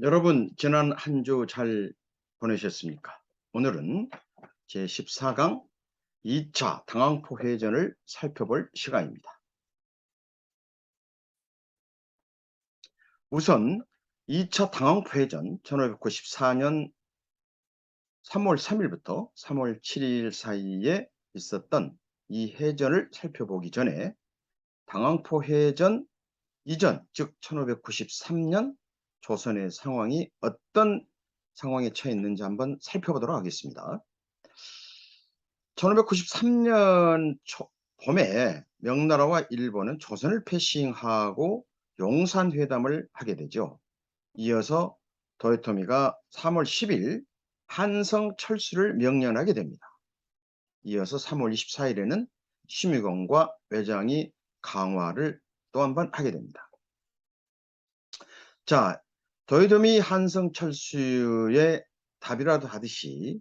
여러분 지난 한 주 잘 보내셨습니까? 오늘은 제14강 2차 당황포 해전을 살펴볼 시간입니다. 우선 2차 당황포 해전 1594년 3월 3일부터 3월 7일 사이에 있었던 이 해전을 살펴보기 전에 당황포 해전 이전 즉 1593년 조선의 상황이 어떤 상황에 처해 있는지 한번 살펴보도록 하겠습니다. 1593년 봄에 명나라와 일본은 조선을 패싱하고 용산회담을 하게 되죠. 이어서 도요토미가 3월 10일 한성 철수를 명령하게 됩니다. 이어서 3월 24일에는 심의공과 외장이 강화를 또 한 번 하게 됩니다. 자, 도요토미 한성 철수의 답이라도 하듯이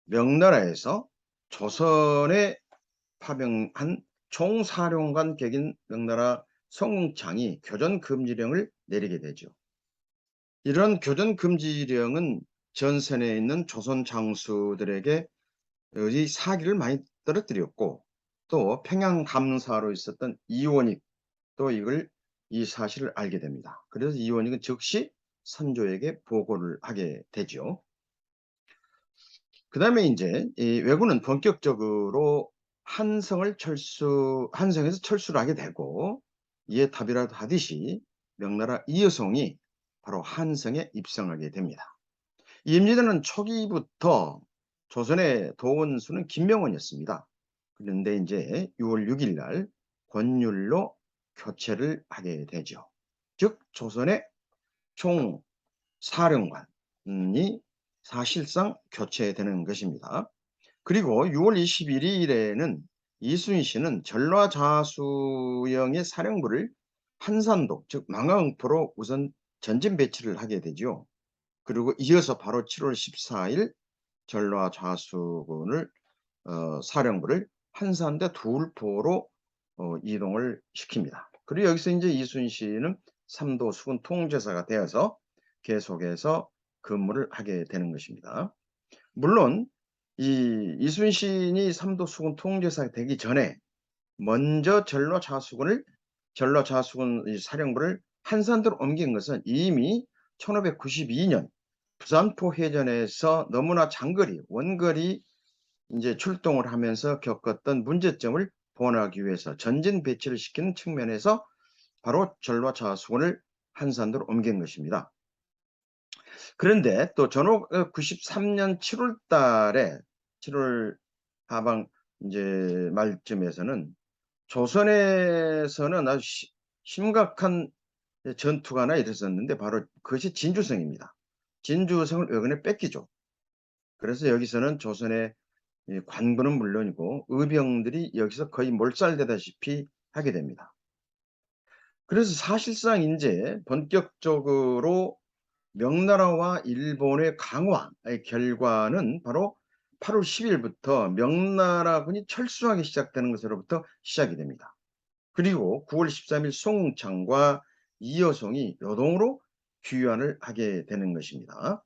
명나라에서 조선에 파병한 총사령관 격인 명나라 성웅창이 교전금지령을 내리게 되죠. 이런 교전금지령은 전선에 있는 조선 장수들에게 이 사기를 많이 떨어뜨렸고, 또 평양 감사로 있었던 이원익도 이 사실을 알게 됩니다. 그래서 이원익은 즉시 선조에게 보고를 하게 되죠. 그 다음에 이제 이 왜군은 본격적으로 한성에서 철수를 하게 되고, 이에 답이라도 하듯이 명나라 이여송이 바로 한성에 입성하게 됩니다. 임진왜란 초기부터 조선의 도원수는 김명원이었습니다. 그런데 이제 6월 6일 날 권율로 교체를 하게 되죠. 즉 조선의 총사령관이 사실상 교체되는 것입니다. 그리고 6월 21일에는 이순신은 전라자수영의 사령부를 한산도 즉 망화응포로 우선 전진 배치를 하게 되죠. 그리고 이어서 바로 7월 14일 전라자수군을 사령부를 한산대 두울포로 이동을 시킵니다. 그리고 여기서 이제 이순신은 삼도 수군 통제사가 되어서 계속해서 근무를 하게 되는 것입니다. 물론 이 이순신이 삼도 수군 통제사가 되기 전에 먼저 전라자수군 사령부를 한산도로 옮긴 것은 이미 1592년 부산포 해전에서 너무나 장거리 원거리 이제 출동을 하면서 겪었던 문제점을 보완하기 위해서 전진 배치를 시키는 측면에서 바로 전라자수군을 한산도로 옮긴 것입니다. 그런데 또 전후 93년 7월 달에 7월 하방 이제 말쯤에서는 조선에서는 아주 심각한 전투가 하나 일어섰는데 바로 그것이 진주성입니다. 진주성을 왜군에 뺏기죠. 그래서 여기서는 조선의 관군은 물론이고 의병들이 여기서 거의 몰살되다시피 하게 됩니다. 그래서 사실상 이제 본격적으로 명나라와 일본의 강화의 결과는 바로 8월 10일부터 명나라군이 철수하기 시작되는 것으로부터 시작이 됩니다. 그리고 9월 13일 송웅창과 이여송이 요동으로 귀환을 하게 되는 것입니다.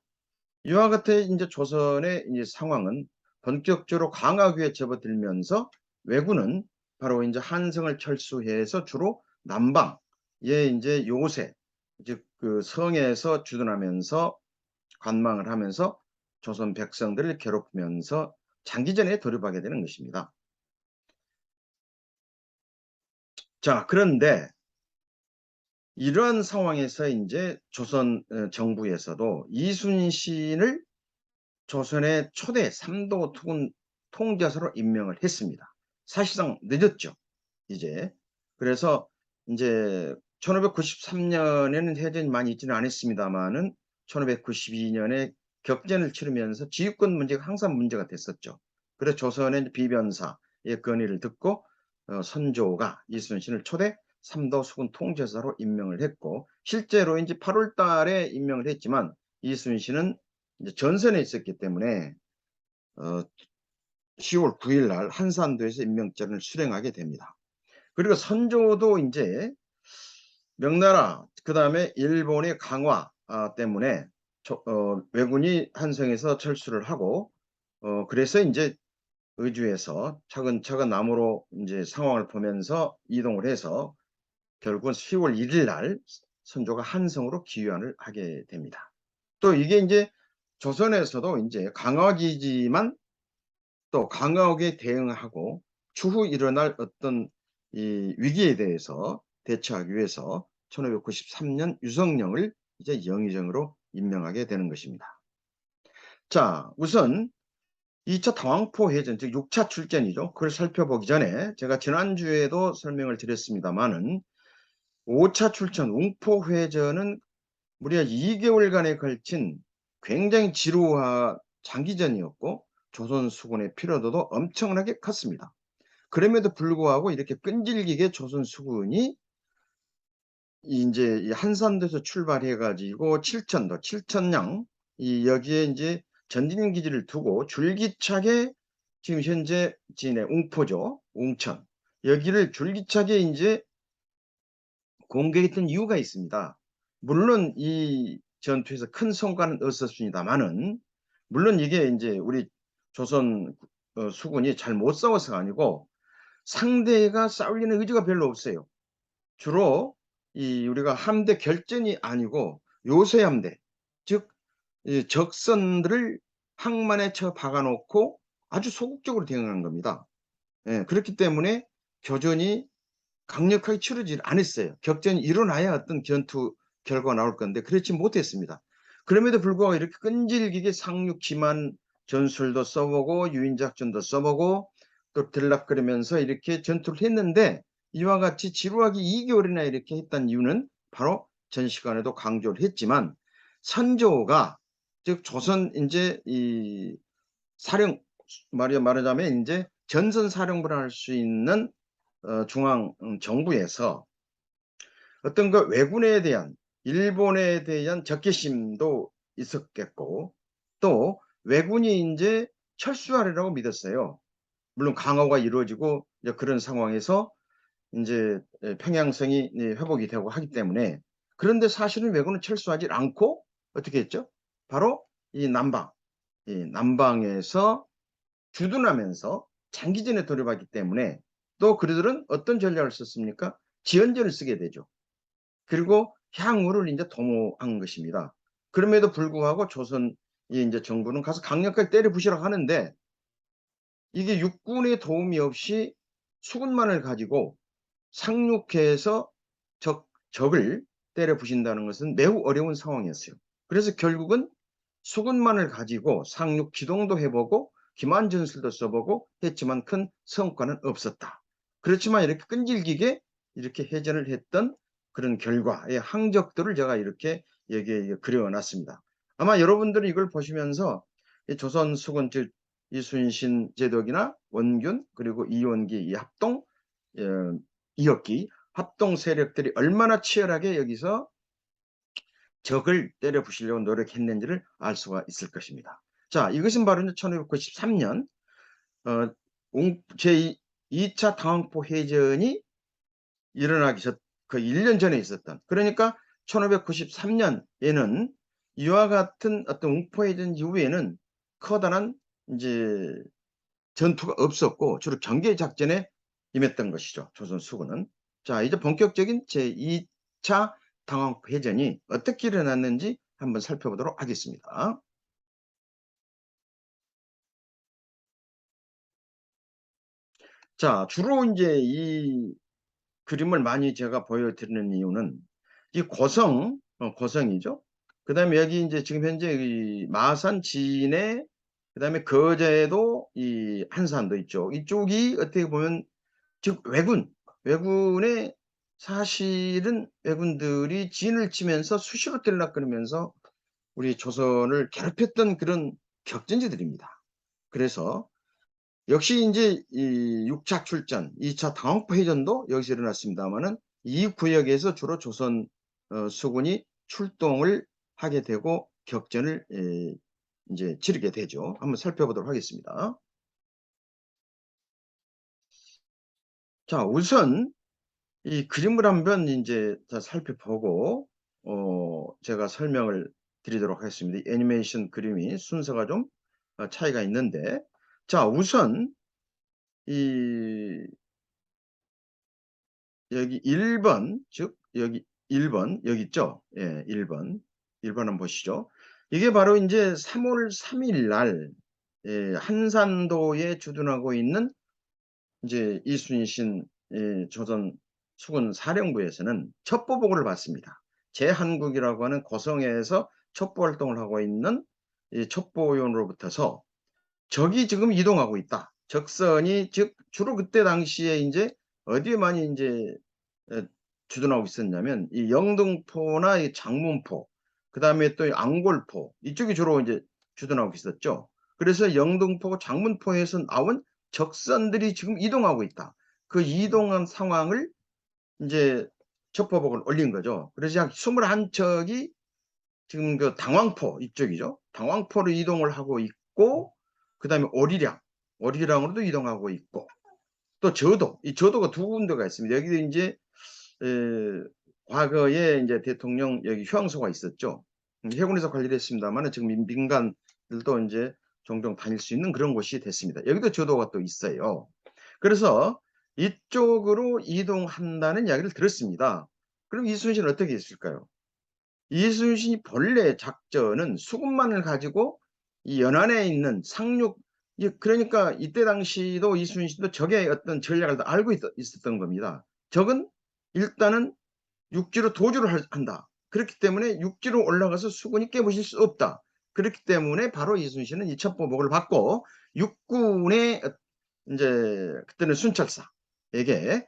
이와 같이 이제 조선의 이제 상황은 본격적으로 강화기에 접어들면서 왜군은 바로 이제 한성을 철수해서 주로 남방에 이제 요새 즉 그 성에서 주둔하면서 관망을 하면서 조선 백성들을 괴롭히면서 장기전에 돌입하게 되는 것입니다. 자, 그런데 이러한 상황에서 이제 조선 정부에서도 이순신을 조선의 초대 3도 투군 통제사로 임명을 했습니다. 사실상 늦었죠, 이제. 그래서 이제 1593년에는 해전이 많이 있지는 않았습니다만은 1592년에 격전을 치르면서 지휘권 문제가 항상 문제가 됐었죠. 그래서 조선의 비변사의 건의를 듣고 선조가 이순신을 초대 3도 수군 통제사로 임명을 했고, 실제로 이제 8월 달에 임명을 했지만 이순신은 이제 전선에 있었기 때문에 10월 9일 날 한산도에서 임명장을 수령하게 됩니다. 그리고 선조도 이제 명나라 그다음에 일본의 강화 때문에 왜군이 한성에서 철수를 하고 그래서 이제 의주에서 차근차근 남으로 이제 상황을 보면서 이동을 해서 결국은 10월 1일 날 선조가 한성으로 귀환을 하게 됩니다. 또 이게 이제 조선에서도 이제 강화기지만 또 강하게 대응하고 추후 일어날 어떤 이 위기에 대해서 대처하기 위해서 1593년 유성령을 이제 영의정으로 임명하게 되는 것입니다. 자, 우선 2차 당황포 해전, 즉 6차 출전이죠. 그걸 살펴보기 전에 제가 지난주에도 설명을 드렸습니다만은 5차 출전 웅포회전은 무려 2개월간에 걸친 굉장히 지루한 장기전이었고 조선 수군의 피로도도 엄청나게 컸습니다. 그럼에도 불구하고 이렇게 끈질기게 조선 수군이 이제 한산도에서 출발해 가지고 칠천도, 칠천량 여기에 이제 전진 기지를 두고 줄기차게 지금 현재 진해 웅포죠. 웅천. 여기를 줄기차게 이제 공격했던 이유가 있습니다. 물론 이 전투에서 큰 성과는 없었습니다만은 물론 이게 이제 우리 조선 수군이 잘 못 싸워서가 아니고 상대가 싸우려는 의지가 별로 없어요. 주로 이 우리가 함대 결전이 아니고 요새 함대, 즉 이 적선들을 항만에 쳐 박아놓고 아주 소극적으로 대응한 겁니다. 예, 그렇기 때문에 교전이 강력하게 치르질 않았어요. 격전이 일어나야 어떤 전투 결과가 나올 건데 그렇지 못했습니다. 그럼에도 불구하고 이렇게 끈질기게 상륙 기만 전술도 써보고 유인작전도 써보고 또 들락거리면서 이렇게 전투를 했는데 이와 같이 지루하게 2개월이나 이렇게 했던 이유는 바로 전 시간에도 강조를 했지만 선조가 즉 조선 이제 이 사령 말하자면 이제 전선 사령부를 할 수 있는 중앙 정부에서 어떤 그 왜군에 대한 일본에 대한 적개심도 있었겠고 또 왜군이 이제 철수하리라고 믿었어요. 물론 강화가 이루어지고 이제 그런 상황에서 이제 평양성이 회복이 되고 하기 때문에 그런데 사실은 왜군은 철수하지 않고 어떻게 했죠? 바로 이 남방에서 주둔하면서 장기전에 돌입하기 때문에 또 그들은 어떤 전략을 썼습니까? 지연전을 쓰게 되죠. 그리고 향후를 이제 도모한 것입니다. 그럼에도 불구하고 조선 이제 정부는 가서 강력하게 때려 부시라고 하는데 이게 육군의 도움이 없이 수군만을 가지고 상륙해서 적을 때려 부신다는 것은 매우 어려운 상황이었어요. 그래서 결국은 수군만을 가지고 상륙 기동도 해보고 기만 전술도 써보고 했지만 큰 성과는 없었다. 그렇지만 이렇게 끈질기게 이렇게 해전을 했던 그런 결과의 항적들을 제가 이렇게 여기에 그려놨습니다. 아마 여러분들이 이걸 보시면서 조선 수군 즉 이순신 제독이나 원균 그리고 이원기 이 합동 이었기 합동 세력들이 얼마나 치열하게 여기서 적을 때려 부시려고 노력했는지를 알 수가 있을 것입니다. 자, 이것은 바로 1593년 제2차 당황포 해전이 일어나기 전 그 1년 전에 있었던 그러니까 1593년에는 이와 같은 어떤 웅포 해전 이후에는 커다란 이제 전투가 없었고 주로 경계 작전에 임했던 것이죠. 조선 수군은. 자, 이제 본격적인 제2차 당황포 해전이 어떻게 일어났는지 한번 살펴보도록 하겠습니다. 자, 주로 이제 이 그림을 많이 제가 보여드리는 이유는 이 고성이죠. 그 다음에 여기 이제 지금 현재 이 마산 진해, 그 다음에 거제도 이 한산도 있죠. 이쪽이 어떻게 보면 즉 왜군의 사실은 왜군들이 진을 치면서 수시로 들락거리면서 우리 조선을 괴롭혔던 그런 격전지들입니다. 그래서 역시 이제 이 6차 출전, 2차 당황포 해전도 여기서 일어났습니다만은 이 구역에서 주로 조선 수군이 출동을 하게 되고 격전을 이제 치르게 되죠. 한번 살펴보도록 하겠습니다. 자, 우선 이 그림을 한번 이제 살펴보고 제가 설명을 드리도록 하겠습니다. 애니메이션 그림이 순서가 좀 차이가 있는데, 자, 우선 이 여기 1번, 즉 여기 1번 여기 있죠? 예, 1번. 1번 한번 보시죠. 이게 바로 이제 3월 3일 날 한산도에 주둔하고 있는 이제 이순신 조선 수군 사령부에서는 첩보 보고를 받습니다. 제한국이라고 하는 고성에서 첩보 활동을 하고 있는 이 첩보원으로부터서 적이 지금 이동하고 있다. 적선이 즉 주로 그때 당시에 이제 어디에 많이 이제 주둔하고 있었냐면 이 영등포나 이 장문포, 그다음에 또 앙골포 이쪽이 주로 이제 주둔하고 있었죠. 그래서 영등포, 장문포에서 나온 적선들이 지금 이동하고 있다. 그 이동한 상황을 이제 첩보복을 올린 거죠. 그래서 약 21척이 지금 그 당왕포 이쪽이죠. 당왕포로 이동을 하고 있고, 그 다음에 오리량으로도 이동하고 있고, 또 저도, 이 저도가 두 군데가 있습니다. 여기도 이제 과거에 이제 대통령 여기 휴양소가 있었죠. 해군에서 관리를 했습니다만 지금 민간들도 이제 종종 다닐 수 있는 그런 곳이 됐습니다. 여기도 저도가 또 있어요. 그래서 이쪽으로 이동한다는 이야기를 들었습니다. 그럼 이순신은 어떻게 했을까요? 이순신이 본래 작전은 수군만을 가지고 이 연안에 있는 상륙, 그러니까 이때 당시도 이순신도 적의 어떤 전략을 다 알고 있었던 겁니다. 적은 일단은 육지로 도주를 한다. 그렇기 때문에 육지로 올라가서 수군이 깨부실 수 없다. 그렇기 때문에 바로 이순신은 이 첩보복을 받고 육군의 이제 그때는 순찰사에게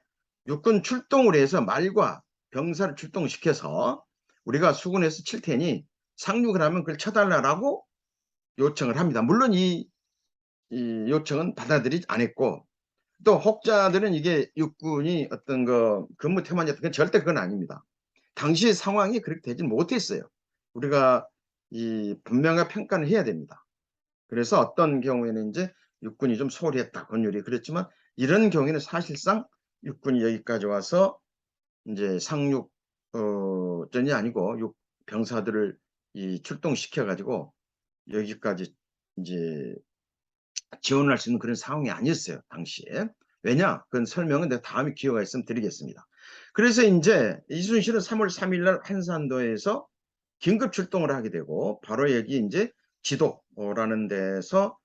육군 출동을 해서 말과 병사를 출동시켜서 우리가 수군에서 칠 테니 상륙을 하면 그걸 쳐달라라고 요청을 합니다. 물론 이 요청은 받아들이지 않았고, 또 혹자들은 이게 육군이 어떤 그 근무 태만이었던 건 절대 그건 아닙니다. 당시 상황이 그렇게 되진 못했어요. 우리가 이 분명한 평가를 해야 됩니다. 그래서 어떤 경우에는 이제 육군이 좀 소홀히 했다, 권율이 그랬지만, 이런 경우에는 사실상 육군이 여기까지 와서 이제 상륙전이 아니고 병사들을 출동시켜 가지고 여기까지 이제 지원을 할 수 있는 그런 상황이 아니었어요, 당시에. 왜냐? 그건 설명은 내가 다음에 기회가 있으면 드리겠습니다. 그래서 이제 이순신은 3월 3일 날 한산도에서 긴급 출동을 하게 되고, 바로 여기 이제 지도라는 데서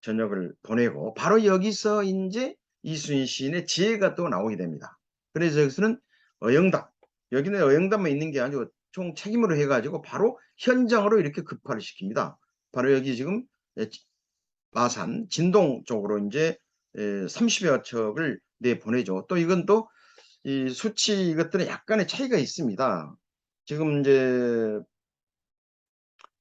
전역을 보내고, 바로 여기서 이제 이순신의 지혜가 또 나오게 됩니다. 그래서 여기서는 어영담, 여기는 어영담만 있는 게 아니고 총 책임으로 해가지고 바로 현장으로 이렇게 급파를 시킵니다. 바로 여기 지금 마산, 진동 쪽으로 이제 30여 척을 내보내죠. 또 이건 또 이 수치 이것들은 약간의 차이가 있습니다. 지금 이제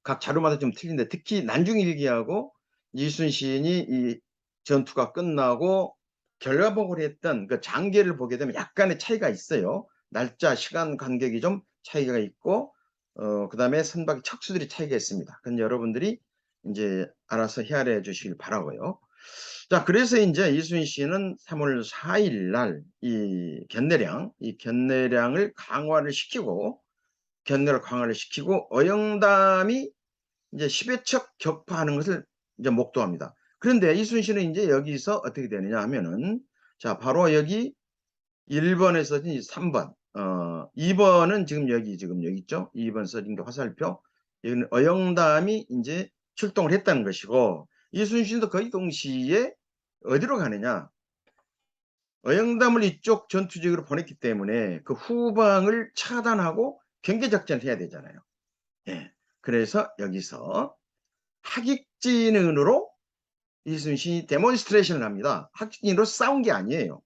각 자료마다 좀 틀린데, 특히 난중일기하고 이순신이 이 전투가 끝나고 결과보고를 했던 그 장계를 보게 되면 약간의 차이가 있어요. 날짜, 시간 간격이 좀 차이가 있고, 그 다음에 선박의 척수들이 차이가 있습니다. 그건 여러분들이 이제 알아서 헤아려 주시길 바라고요. 자, 그래서 이제 이순신은 3월 4일 날 이 견내량을 강화를 시키고, 어영담이 이제 10여 척 격파하는 것을 이제 목도합니다. 그런데 이순신은 이제 여기서 어떻게 되느냐 하면은, 자, 바로 여기 1번에서 3번, 2번은 지금 여기 있죠? 2번 써진 게 화살표. 여기는 어영담이 이제 출동을 했다는 것이고, 이순신도 거의 동시에 어디로 가느냐? 어영담을 이쪽 전투지역으로 보냈기 때문에 그 후방을 차단하고 경계작전을 해야 되잖아요. 예. 그래서 여기서 하객진으로 이순신이 데몬스트레이션을 합니다. 하객진으로 싸운 게 아니에요.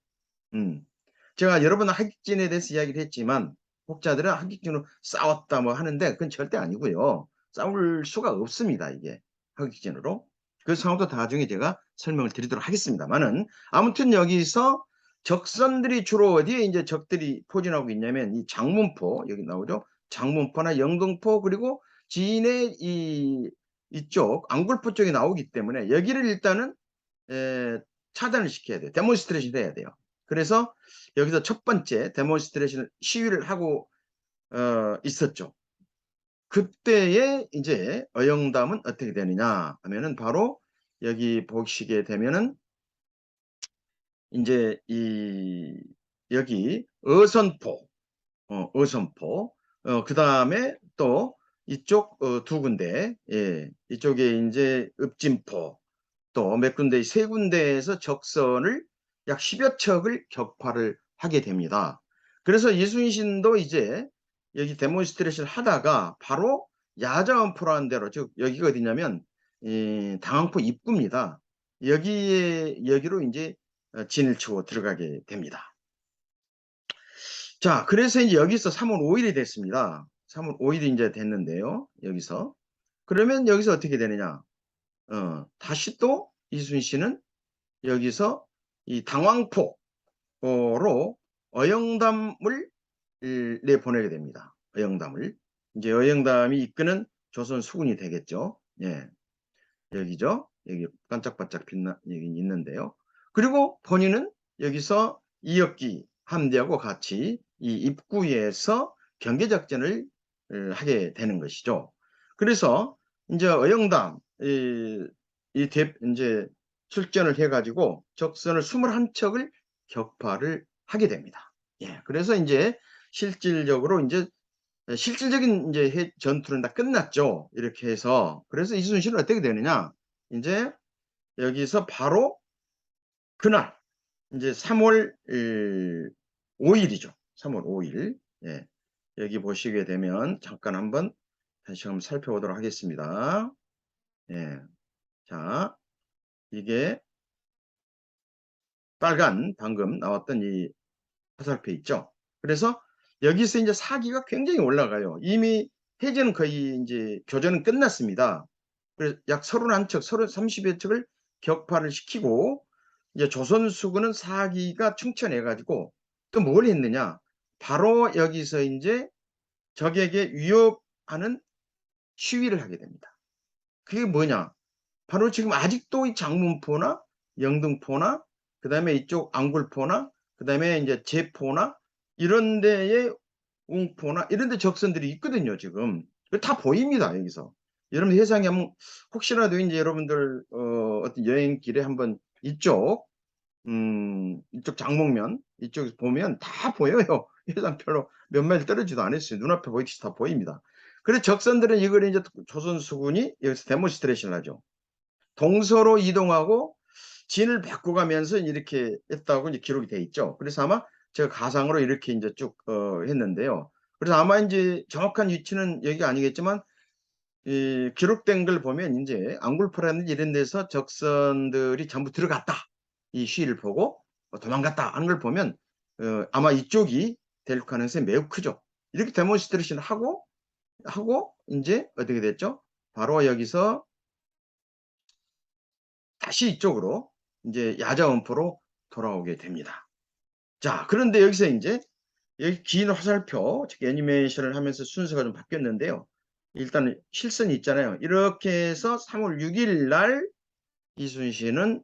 제가 여러 번 하객진에 대해서 이야기를 했지만, 혹자들은 하객진으로 싸웠다 뭐 하는데 그건 절대 아니고요. 싸울 수가 없습니다, 이게 하객진으로. 그 상황도 나중에 제가 설명을 드리도록 하겠습니다만은, 아무튼 여기서 적선들이 주로 어디에 이제 적들이 포진하고 있냐면 이 장문포, 여기 나오죠. 장문포나 영등포, 그리고 진해 이쪽 앙골포 쪽에 나오기 때문에 여기를 일단은 차단을 시켜야 돼요. 데몬스트레이션 해야 돼요. 그래서 여기서 첫 번째 데몬스트레이션 시위를 하고 있었죠. 그때에 이제 어영담은 어떻게 되느냐 하면은 바로 여기 보시게 되면은 이제 여기 어선포, 어선포, 그 다음에 또 이쪽 두 군데, 예, 이쪽에 이제 읍진포, 또 몇 군데, 세 군데에서 적선을 약 10여 척을 격파를 하게 됩니다. 그래서 이순신도 이제 여기 데몬스트레이션을 하다가 바로 야자원포라는 데로, 즉 여기가 어디냐면 당황포 입구입니다. 여기로 이제 진을 치고 들어가게 됩니다. 자, 그래서 이제 여기서 3월 5일이 됐습니다. 3월 5일이 이제 됐는데요. 여기서. 그러면 여기서 어떻게 되느냐? 다시 또 이순신은 여기서 이 당황포로 어영담을 내보내게 됩니다. 어영담을. 이제 어영담이 이끄는 조선 수군이 되겠죠. 예. 여기죠. 여기 반짝반짝 빛나, 여기 있는데요. 그리고 본인은 여기서 이혁기 함대하고 같이 이 입구에서 경계작전을 하게 되는 것이죠. 그래서 이제 어영담, 이제 출전을 해가지고 적선을 21척을 격파를 하게 됩니다. 예, 그래서 이제 실질적인 이제 전투는 다 끝났죠. 이렇게 해서. 그래서 이순신은 어떻게 되느냐? 이제 여기서 바로 그날, 이제 3월 5일이죠. 3월 5일. 예. 여기 보시게 되면 잠깐 한번 다시 한번 살펴보도록 하겠습니다. 예. 자, 이게 빨간 방금 나왔던 이 화살표 있죠. 그래서 여기서 이제 사기가 굉장히 올라가요. 이미 해제는 거의 이제 교전은 끝났습니다. 그래서 약 31척, 30여 척을 격파를 시키고 이제 조선 수군은 사기가 충천해가지고 또 뭘 했느냐? 바로 여기서 이제 적에게 위협하는 시위를 하게 됩니다. 그게 뭐냐? 바로 지금 아직도 이 장문포나 영등포나 그다음에 이쪽 안굴포나 그다음에 이제 제포나 이런 데에 웅포나 이런 데 적선들이 있거든요, 지금. 다 보입니다, 여기서. 여러분 해상에 한번 혹시라도 이제 여러분들 어떤 여행길에 한번 이쪽 장목면 이쪽 보면 다 보여요. 해상별로 몇 마일 떨어지도 않았어요. 눈앞에 보이듯이 다 보입니다. 그래서 적선들은 이걸 이제 조선 수군이 여기서 데몬스트레이션을 하죠. 동서로 이동하고 진을 바꿔가면서 이렇게 했다고 이제 기록이 돼 있죠. 그래서 아마 제가 가상으로 이렇게 이제 쭉 했는데요. 그래서 아마 이제 정확한 위치는 여기가 아니겠지만 이 기록된 걸 보면 이제 앙굴포라든지 이런 데서 적선들이 전부 들어갔다. 이 시위를 보고 도망갔다 하는 걸 보면 아마 이쪽이 될 가능성이 매우 크죠. 이렇게 데몬스트레이션 하고 이제 어떻게 됐죠? 바로 여기서 다시 이쪽으로 이제 야자원포로 돌아오게 됩니다. 자, 그런데 여기서 이제 여기 긴 화살표, 즉 애니메이션을 하면서 순서가 좀 바뀌었는데요. 일단 실선이 있잖아요. 이렇게 해서 3월 6일 날 이순신은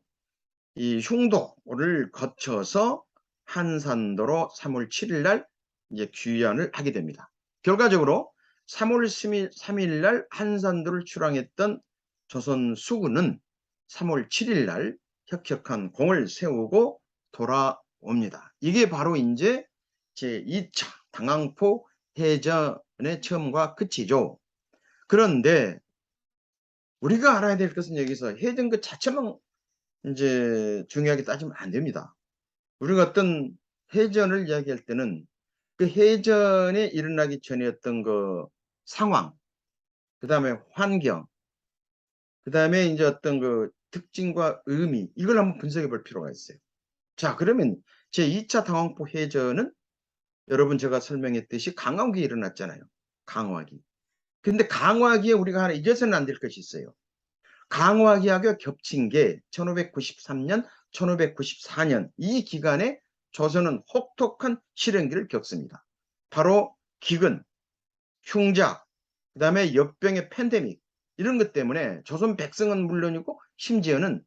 이 흉도를 거쳐서 한산도로 3월 7일 날 이제 귀환을 하게 됩니다. 결과적으로 3월 3일 날 한산도를 출항했던 조선 수군은 3월 7일 날 혁혁한 공을 세우고 돌아옵니다. 이게 바로 이제 제2차 당황포 해전의 처음과 끝이죠. 그런데 우리가 알아야 될 것은 여기서 해전 그 자체만 이제 중요하게 따지면 안 됩니다. 우리가 어떤 해전을 이야기할 때는 그 해전에 일어나기 전이었던 그 상황, 그 다음에 환경, 그 다음에 이제 어떤 그 특징과 의미, 이걸 한번 분석해 볼 필요가 있어요. 자, 그러면 제2차 당황포 해전은 여러분 제가 설명했듯이 강화기에 일어났잖아요. 강화기. 근데 강화기에 우리가 하나 잊어서는 안 될 것이 있어요. 강화기하고 겹친 게 1593년, 1594년 이 기간에 조선은 혹독한 실행기를 겪습니다. 바로 기근, 흉작, 그 다음에 역병의 팬데믹 이런 것 때문에 조선 백성은 물론이고 심지어는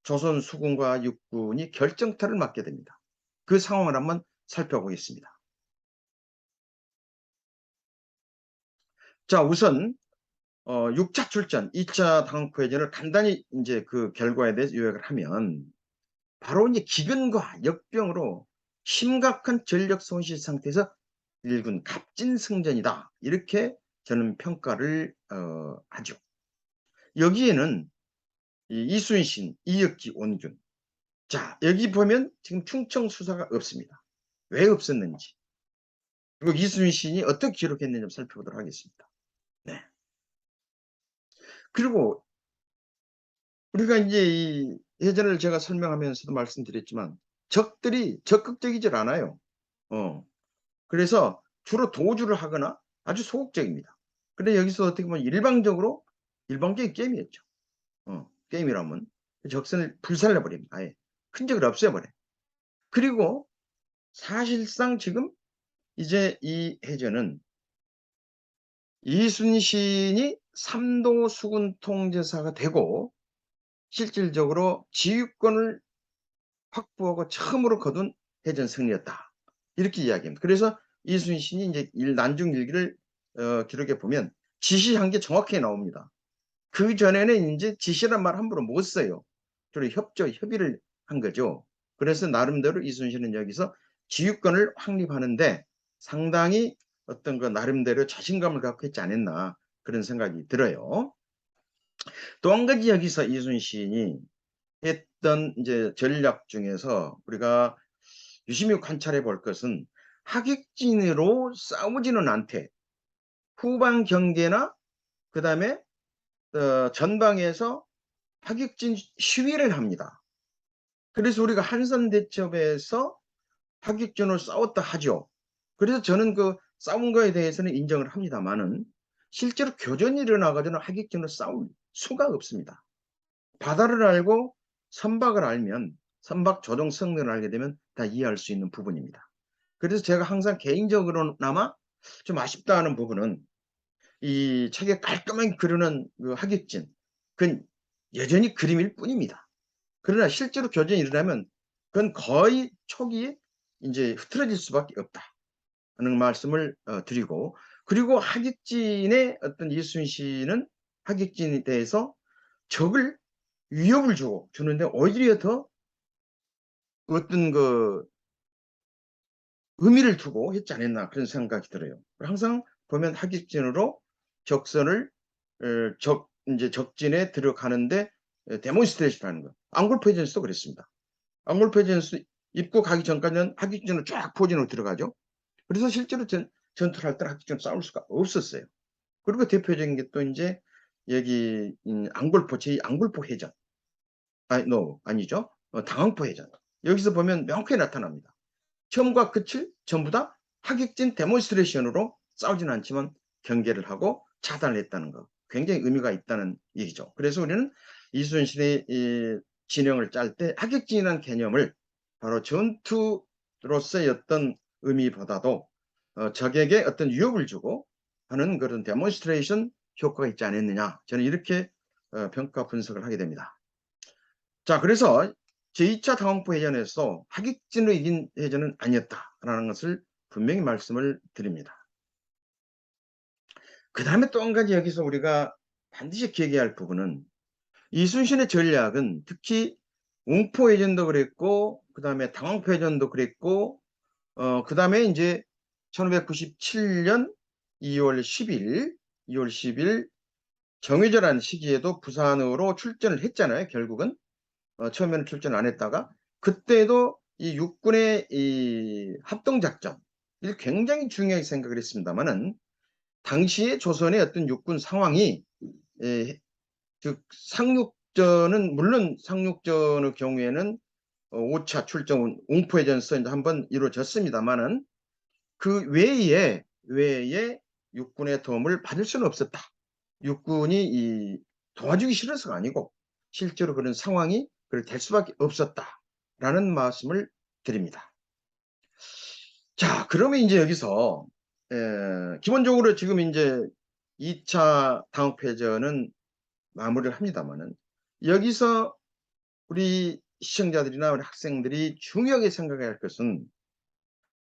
조선 수군과 육군이 결정타를 맞게 됩니다. 그 상황을 한번 살펴보겠습니다. 자, 우선 6차 출전, 2차 당포회전을 간단히 이제 그 결과에 대해서 요약을 하면 바로 이제 기근과 역병으로 심각한 전력 손실 상태에서 일군 갑진승전이다. 이렇게 저는 평가를 하죠. 여기에는 이순신, 이혁기, 원균. 자, 여기 보면 지금 충청 수사가 없습니다. 왜 없었는지. 그리고 이순신이 어떻게 기록했는지 살펴보도록 하겠습니다. 네. 그리고 우리가 이제 이 예전을 제가 설명하면서도 말씀드렸지만 적들이 적극적이질 않아요. 그래서 주로 도주를 하거나 아주 소극적입니다. 근데 여기서 어떻게 보면 일방적인 게임이었죠. 게임이라면 적선을 불살려버립니다. 아예 흔적을 없애버려요. 그리고 사실상 지금 이제 이 해전은 이순신이 삼도 수군 통제사가 되고 실질적으로 지휘권을 확보하고 처음으로 거둔 해전 승리였다. 이렇게 이야기합니다. 그래서 이순신이 이제 난중일기를 기록해 보면 지시한 게 정확하게 나옵니다. 그 전에는 이제 지시란 말 함부로 못 써요. 주로 협의를 한 거죠. 그래서 나름대로 이순신은 여기서 지휘권을 확립하는데 상당히 어떤 그 나름대로 자신감을 갖고 있지 않았나 그런 생각이 들어요. 또 한 가지 여기서 이순신이 했던 이제 전략 중에서 우리가 유심히 관찰해 볼 것은 하객진으로 싸우지는 않되 후방 경계나 그 다음에 전방에서 하객진 시위를 합니다. 그래서 우리가 한선대첩에서 하객진으로 싸웠다 하죠. 그래서 저는 그 싸운 거에 대해서는 인정을 합니다만은 실제로 교전이 일어나가지고 하객진으로 싸울 수가 없습니다. 바다를 알고 선박을 알면 선박 조종 성능을 알게 되면 다 이해할 수 있는 부분입니다. 그래서 제가 항상 개인적으로나마 좀 아쉽다 하는 부분은 이 책에 깔끔하게 그리는 그 하객진, 그건 여전히 그림일 뿐입니다. 그러나 실제로 교전이 일어나면 그건 거의 초기에 이제 흐트러질 수밖에 없다 하는 말씀을 드리고, 그리고 하객진의 어떤 이순신은 하객진에 대해서 적을 위협을 주는데 오히려 더 어떤 그 의미를 두고 했지 않았나 그런 생각이 들어요. 항상 보면 하객진으로 적선을 이제 적진에 들어가는데 데몬스트레이션 하는 거. 앙골포전스도 그랬습니다. 앙골포전스 입고 가기 전까지는 하객진으로 쫙 포진으로 들어가죠. 그래서 실제로 전투를 할 때는 하객진으로 싸울 수가 없었어요. 그리고 대표적인 게 또 이제 여기 앙골포 제2앙골포 해전. 아니죠. 당황포 해전. 여기서 보면 명확히 나타납니다. 처음과 끝을 전부 다 하객진 데몬스트레이션으로 싸우지는 않지만 경계를 하고 차단을 했다는 거. 굉장히 의미가 있다는 얘기죠. 그래서 우리는 이순신의 진영을 짤 때 하객진이라는 개념을 바로 전투로서의 어떤 의미보다도 적에게 어떤 위협을 주고 하는 그런 데몬스트레이션 효과가 있지 않았느냐. 저는 이렇게 평가 분석을 하게 됩니다. 자, 그래서 제2차 당황포 해전에서 하객진으로 이긴 해전은 아니었다라는 것을 분명히 말씀을 드립니다. 그 다음에 또 한 가지 여기서 우리가 반드시 기억해야 할 부분은 이순신의 전략은 특히 웅포 해전도 그랬고 그 다음에 당황포 해전도 그랬고 그 다음에 이제 1597년 2월 10일 정유절하는 시기에도 부산으로 출전을 했잖아요. 결국은 처음에는 출전 안 했다가 그때도 이 육군의 이 합동작전 이걸 굉장히 중요하게 생각을 했습니다만은 당시에 조선의 어떤 육군 상황이 즉 상륙전은 물론 상륙전의 경우에는 5차 출전 웅포해전서 한번 이루어졌습니다만은 그 외에 육군의 도움을 받을 수는 없었다. 육군이 도와주기 싫어서가 아니고 실제로 그런 상황이 될 수밖에 없었다라는 말씀을 드립니다. 자, 그러면 이제 여기서 기본적으로 지금 이제 2차 당혹패전은 마무리를 합니다만은 여기서 우리 시청자들이나 우리 학생들이 중요하게 생각해야 할 것은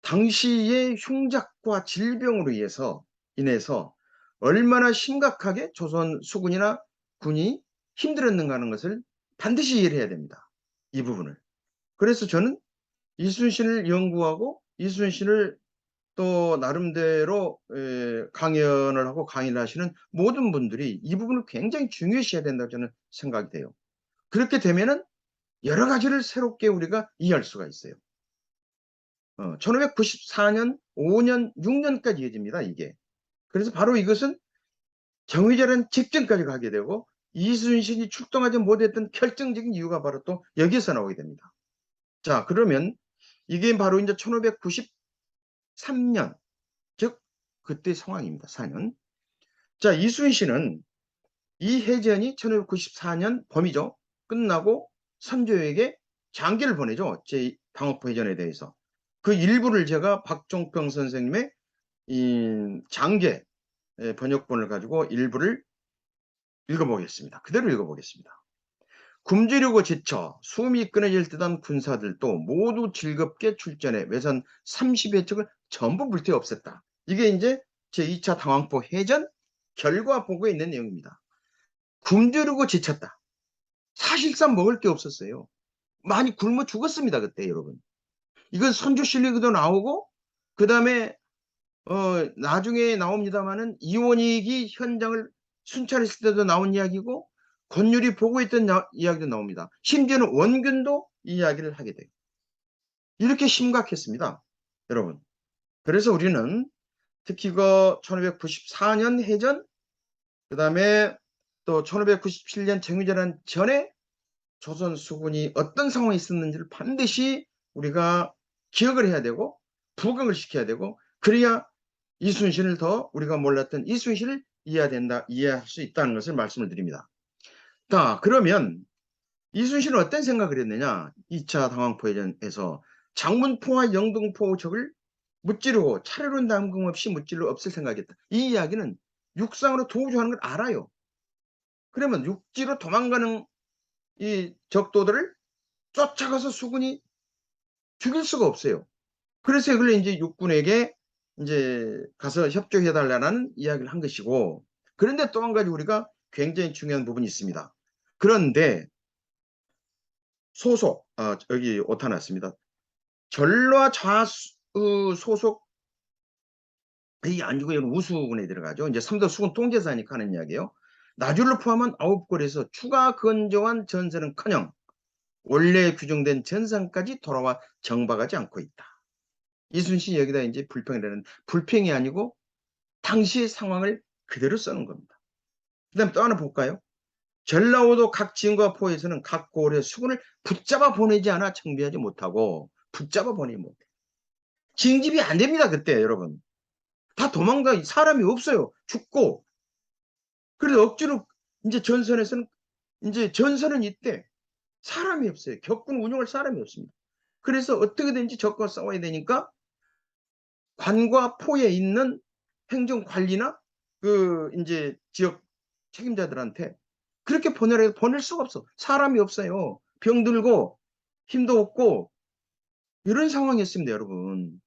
당시의 흉작과 질병으로 인해서 얼마나 심각하게 조선 수군이나 군이 힘들었는가 하는 것을 반드시 이해를 해야 됩니다. 이 부분을. 그래서 저는 이순신을 연구하고 이순신을 또 나름대로 강연을 하고 강의를 하시는 모든 분들이 이 부분을 굉장히 중요시해야 된다고 저는 생각이 돼요. 그렇게 되면은 여러 가지를 새롭게 우리가 이해할 수가 있어요. 1594년, 5년, 6년까지 이어집니다, 이게. 그래서 바로 이것은 정의절한 직전까지 가게 되고 이순신이 출동하지 못했던 결정적인 이유가 바로 또 여기서 나오게 됩니다. 자, 그러면 이게 바로 이제 1593년, 즉 그때 상황입니다. 4년. 자, 이순신은 이 해전이 1594년 봄이죠. 끝나고 선조에게 장계를 보내죠. 제 방어포 해전에 대해서. 그 일부를 제가 박종평 선생님의 이 장계 번역본을 가지고 일부를 읽어보겠습니다. 그대로 읽어보겠습니다. 굶주리고 지쳐 숨이 끊어질 듯한 군사들도 모두 즐겁게 출전해 외선 30여 척을 전부 불태워 없앴다. 이게 이제 제2차 당황포 해전 결과 보고에 있는 내용입니다. 굶주리고 지쳤다. 사실상 먹을 게 없었어요. 많이 굶어 죽었습니다. 그때 여러분. 이건 선조 실력도 나오고 그 다음에 나중에 나옵니다만은 이원익이 현장을 순찰했을 때도 나온 이야기고 권율이 보고했던 이야기도 나옵니다. 심지어는 원균도 이 이야기를 하게 돼요. 이렇게 심각했습니다. 여러분. 그래서 우리는 특히 그 1594년 해전 그 다음에 또 1597년 정유재란 전에 조선 수군이 어떤 상황에 있었는지를 반드시 우리가 기억을 해야 되고 부각을 시켜야 되고 그래야 이순신을 더 우리가 몰랐던 이순신을 이해할 수 있다는 것을 말씀을 드립니다. 자, 그러면 이순신은 어떤 생각을 했느냐? 2차 당황포해전에서 장문포와 영등포 적을 무찌르고 차례로 남김없이 무찌르 없을 생각이었다. 이 이야기는 육상으로 도주하는 걸 알아요. 그러면 육지로 도망가는 이 적도들을 쫓아가서 수군이 죽일 수가 없어요. 그래서 이걸 이제 육군에게 이제 가서 협조해달라는 이야기를 한 것이고, 그런데 또 한 가지 우리가 굉장히 중요한 부분이 있습니다. 그런데 소속, 여기 오타 났습니다. 전라 좌수 소속 이 안주구역은 우수군에 들어가죠. 이제 삼도 수군 통제사니까 하는 이야기예요. 나주를 포함한 9골에서 추가 건조한 전선은커녕 원래 규정된 전선까지 돌아와 정박하지 않고 있다. 이순신이 여기다 이제 불평이라는 불평이 아니고 당시의 상황을 그대로 써놓은 겁니다. 그 다음에 또 하나 볼까요? 전라오도 각 지역과 포에서는 각 고을의 수군을 붙잡아 보내지 않아 정비하지 못하고 붙잡아 보내지 못해. 징집이 안 됩니다. 그때 여러분. 다 도망가 사람이 없어요. 죽고. 그래서 억지로 이제 전선에서는 이제 전선은 이때 사람이 없어요. 격군 운영할 사람이 없습니다. 그래서 어떻게든지 적과 싸워야 되니까 관과 포에 있는 행정관리나 그 이제 지역 책임자들한테 그렇게 보내라 보낼 수가 없어. 사람이 없어요. 병들고 힘도 없고 이런 상황이었습니다, 여러분.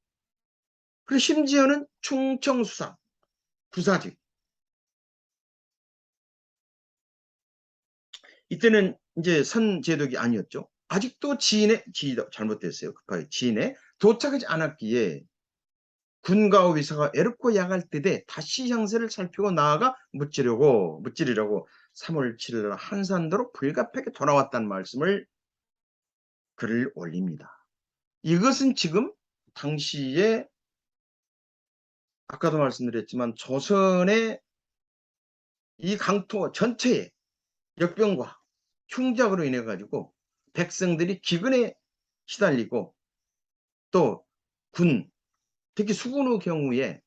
그리고 심지어는 충청수사, 부사직. 이때는 이제 선제독이 아니었죠. 아직도 지인도 잘못됐어요. 급하게 지인에 도착하지 않았기에 군과 위사가 애롭고 야갈 때에 다시 형세를 살피고 나아가 무찌르려고 3월 7일 한산도로 불가피하게 돌아왔다는 말씀을 글을 올립니다. 이것은 지금 당시에 아까도 말씀드렸지만 조선의 이 강토 전체의 역병과 흉작으로 인해 가지고 백성들이 기근에 시달리고 또 군, 특히 수군의 경우에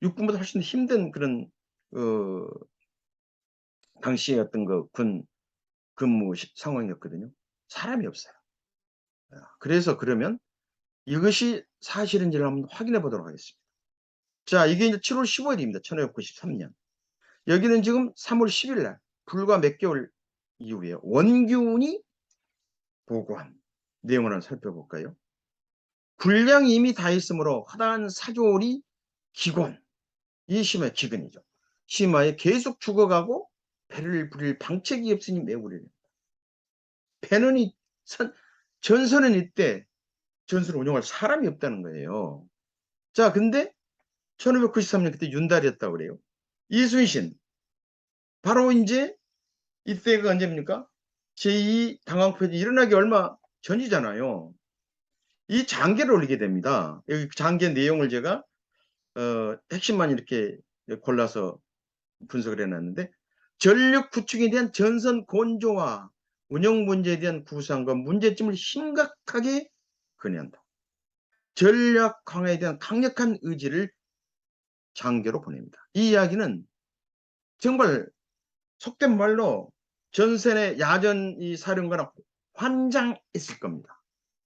육군보다 훨씬 힘든 그런 당시의 어떤 그 군 근무 상황이었거든요. 사람이 없어요. 그래서 그러면 이것이 사실인지를 한번 확인해 보도록 하겠습니다. 자, 이게 이제 7월 15일입니다. 1593년. 여기는 지금 3월 10일 날 불과 몇 개월 이후에 원균이 보고한 내용을 한번 살펴볼까요? 군량이 이미 다 있으므로 허다한 사조리 기곤 이 심화의 기근이죠. 심화에 계속 죽어가고 배를 부릴 방책이 없으니 매우 우려요. 배는 전선은 이때 전선을 운영할 사람이 없다는 거예요. 자, 근데 1593년 그때 윤달이었다고 그래요. 이순신 바로 이제 이때가 언제입니까? 제2 당황표전이 일어나기 얼마 전이잖아요. 이 장계를 올리게 됩니다. 여기 장계 내용을 제가 핵심만 이렇게 골라서 분석을 해놨는데, 전력 구축에 대한 전선 건조와 운영 문제에 대한 구상과 문제점을 심각하게 건의한다. 전략 강화에 대한 강력한 의지를 장계로 보냅니다. 이 이야기는 정말 속된 말로 전선의 야전 이 사령관은 환장했을 겁니다.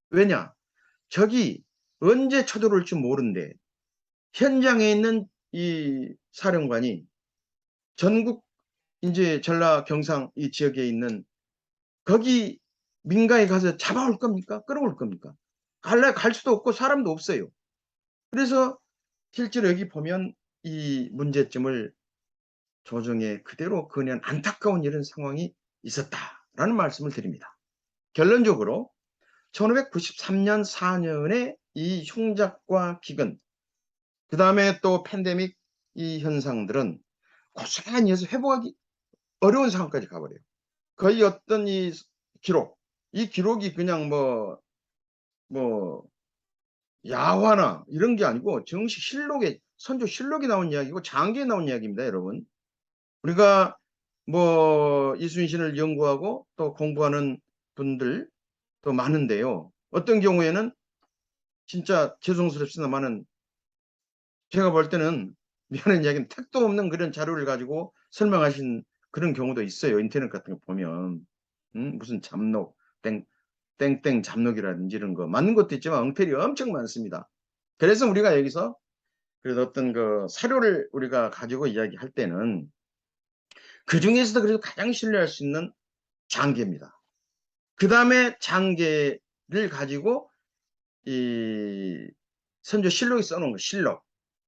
왜냐? 적이 언제 쳐들어올지 모르는데 현장에 있는 이 사령관이 전국 이제 전라 경상 이 지역에 있는 거기 민가에 가서 잡아올 겁니까? 끌어올 겁니까? 갈 수도 없고 사람도 없어요. 그래서 실제로 여기 보면 이 문제점을 조정에 그대로 건의한 안타까운 이런 상황이 있었다라는 말씀을 드립니다. 결론적으로 1593년 4년에 이 흉작과 기근, 그 다음에 또 팬데믹 이 현상들은 고스란히 해서 회복하기 어려운 상황까지 가버려요. 거의 어떤 이 기록이 그냥 뭐 야화나 이런 게 아니고 정식 실록에, 선조 실록에 나온 이야기고 장기에 나온 이야기입니다, 여러분. 우리가 이순신을 연구하고 또 공부하는 분들 또 많은데요. 어떤 경우에는 진짜 죄송스럽습니다만은 제가 볼 때는 미안한 이야기는 택도 없는 그런 자료를 가지고 설명하신 그런 경우도 있어요. 인터넷 같은 거 보면. 무슨 잡록, 땡땡 잡록이라든지 이런 거. 맞는 것도 있지만 엉터리 엄청 많습니다. 그래서 우리가 여기서 그래도 어떤 그 사료를 우리가 가지고 이야기할 때는 그 중에서도 그래도 가장 신뢰할 수 있는 장계입니다. 그 다음에 장계를 가지고 이 선조 실록에 써놓은 거,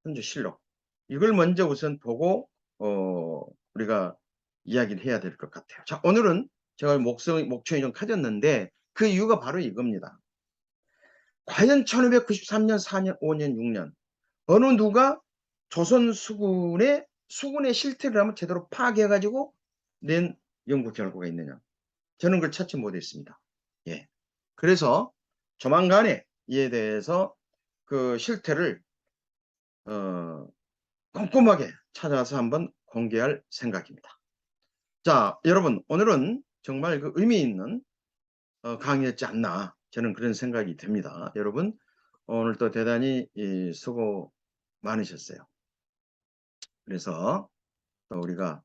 선조 실록. 이걸 먼저 우선 보고 우리가 이야기를 해야 될 것 같아요. 자, 오늘은 제가 목청이 좀 커졌는데 그 이유가 바로 이겁니다. 과연 1593년, 4년, 5년, 6년 어느 누가 조선 수군의 실태를 한번 제대로 파악해가지고 낸 연구 결과가 있느냐? 저는 그걸 찾지 못했습니다. 예. 그래서 조만간에 이에 대해서 그 실태를 꼼꼼하게 찾아서 한번 공개할 생각입니다. 자, 여러분, 오늘은 정말 그 의미 있는 강의였지 않나, 저는 그런 생각이 듭니다. 여러분, 오늘도 대단히 수고 많으셨어요. 그래서 우리가